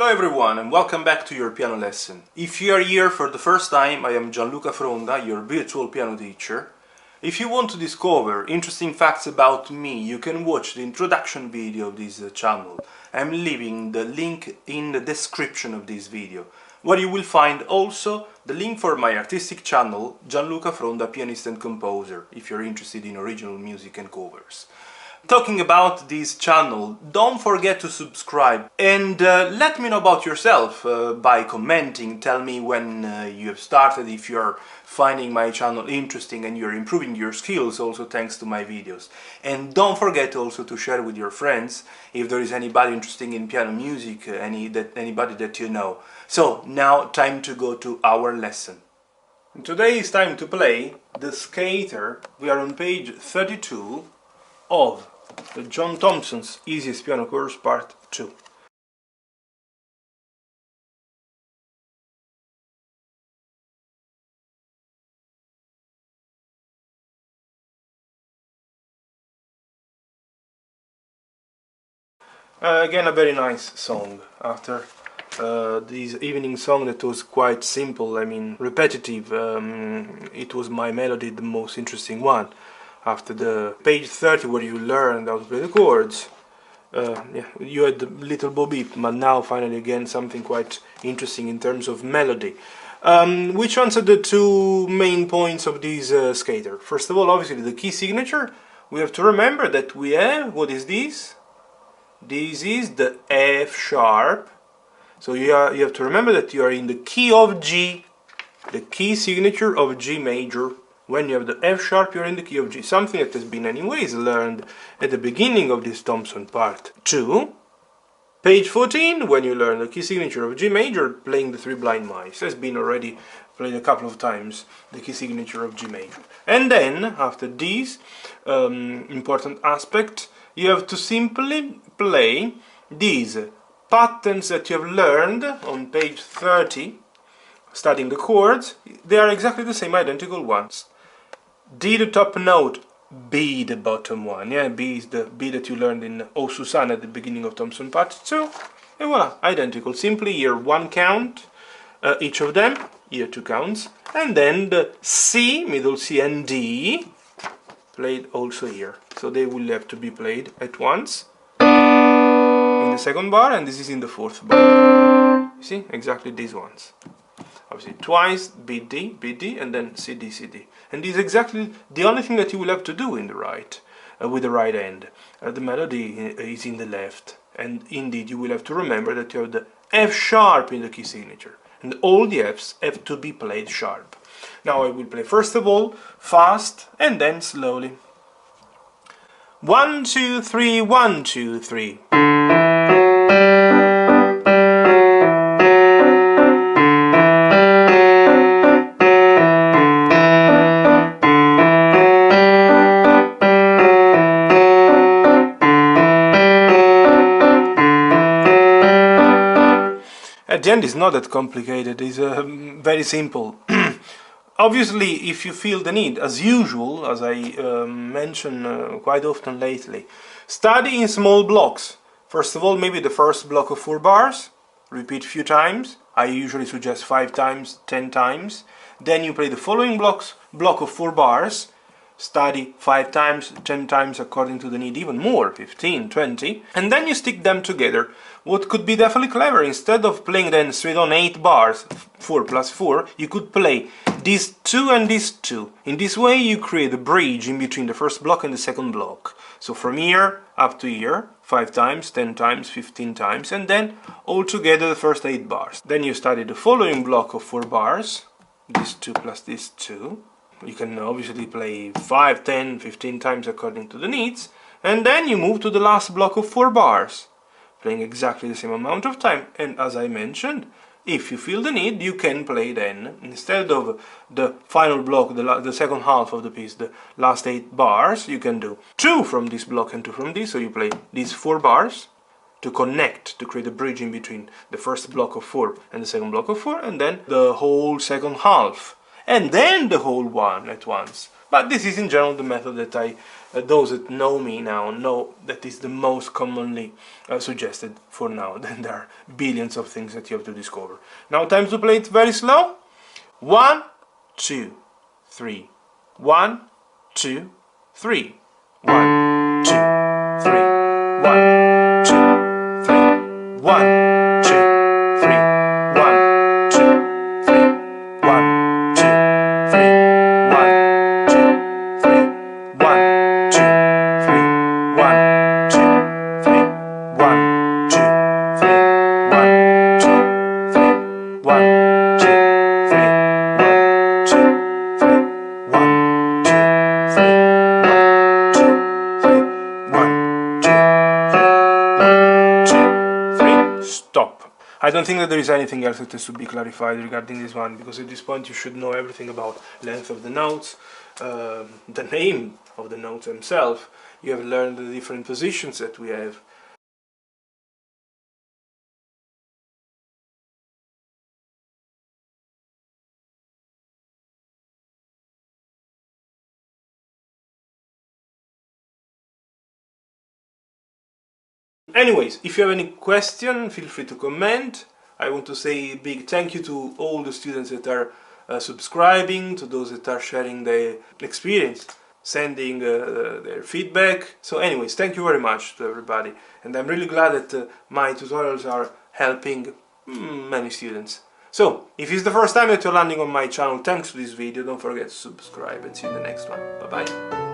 Hello everyone and welcome back to your piano lesson. If you are here for the first time, I am Gianluca Fronda, your virtual piano teacher. If you want to discover interesting facts about me, you can watch the introduction video of this channel. I'm leaving the link in the description of this video, where you will find also the link for my artistic channel, Gianluca Fronda, pianist and composer, if you're interested in original music and covers. Talking about this channel, don't forget to subscribe and let me know about yourself by commenting. Tell me when you have started, if you're finding my channel interesting and you're improving your skills also thanks to my videos. And don't forget also to share with your friends if there is anybody interested in piano music, anybody that you know. So now time to go to our lesson. And today is time to play the Skater. We are on page 32 of the John Thompson's Easiest Piano Course Part 2. Again a very nice song after this evening song that was quite simple, I mean repetitive. It was my melody the most interesting one. After the page 30 where you learned how to play the chords, you had the little bo beep, but now finally again something quite interesting in terms of melody. Which ones are the two main points of this Skater? First of all, obviously the key signature. We have to remember that we have, what is this? This is the F sharp. So you have to remember that you are in the key of G, the key signature of G major. When you have the F sharp, you're in the key of G, something that has been anyways learned at the beginning of this Thompson part 2. Page 14, when you learn the key signature of G major, playing the Three Blind Mice, has been already played a couple of times, the key signature of G major. And then, after this important aspect, you have to simply play these patterns that you have learned on page 30, studying the chords. They are exactly the same, identical ones. D the top note, B the bottom one, yeah, B is the B that you learned in O Susanna at the beginning of Thompson part 2, and voila, identical. Simply here one count, each of them, here two counts, and then the C, middle C and D, played also here. So they will have to be played at once, in the second bar, and this is in the fourth bar. You see, exactly these ones. Obviously twice B D, and then C D. And this is exactly the only thing that you will have to do in the right, with the right hand. The melody is in the left, and indeed you will have to remember that you have the F sharp in the key signature, and all the Fs have to be played sharp. Now I will play first of all fast and then slowly. 1 2 3 1 2 3. At the end it's not that complicated, it's very simple. Obviously, if you feel the need, as usual, as I mention quite often lately, study in small blocks. First of all, maybe the first block of 4 bars, repeat a few times. I usually suggest 5 times, 10 times. Then you play the following block of 4 bars, study 5 times, 10 times according to the need, even more, 15, 20, and then you stick them together. What could be definitely clever, instead of playing then straight on 8 bars, 4 plus 4, you could play these 2 and these 2. In this way you create a bridge in between the first block and the second block. So from here up to here, 5 times, 10 times, 15 times, and then all together the first 8 bars. Then you study the following block of 4 bars, these 2 plus these 2. You can obviously play 5, 10, 15 times according to the needs, and then you move to the last block of 4 bars, playing exactly the same amount of time. And as I mentioned, if you feel the need, you can play then, instead of the final block, the second half of the piece, the last 8 bars, you can do 2 from this block and 2 from this, so you play these 4 bars to connect, to create a bridge in between the first block of 4 and the second block of 4, and then the whole second half, and then the whole one at once. But this is in general the method that those that know me now know that is the most commonly suggested for now. Then there are billions of things that you have to discover. Now time to play it very slow. 1, 2, 3. 1, 2, 3. 1, 2, 3. 1, 2, 3. 1, 2, 3. 1, 2, 3. 1, 2, 3. 1, 2, 3. 1, 2, 3. 1, 2, 3. 1, 2, 3. 1, 2, 3. 1, 2, 3. 1, 2, 3. 1, 2, 3. 1, 2, 3. 1, 2, 3. 1, 2, 3. Stop. I don't think that there is anything else that has to be clarified regarding this one, because at this point you should know everything about length of the notes, the name of the notes themselves. You have learned the different positions that we have. Anyways, if you have any question, feel free to comment. I want to say a big thank you to all the students that are subscribing, to those that are sharing their experience, sending their feedback. So anyways, thank you very much to everybody, and I'm really glad that my tutorials are helping many students. So, if it's the first time that you're landing on my channel thanks to this video, don't forget to subscribe and see you in the next one. Bye bye.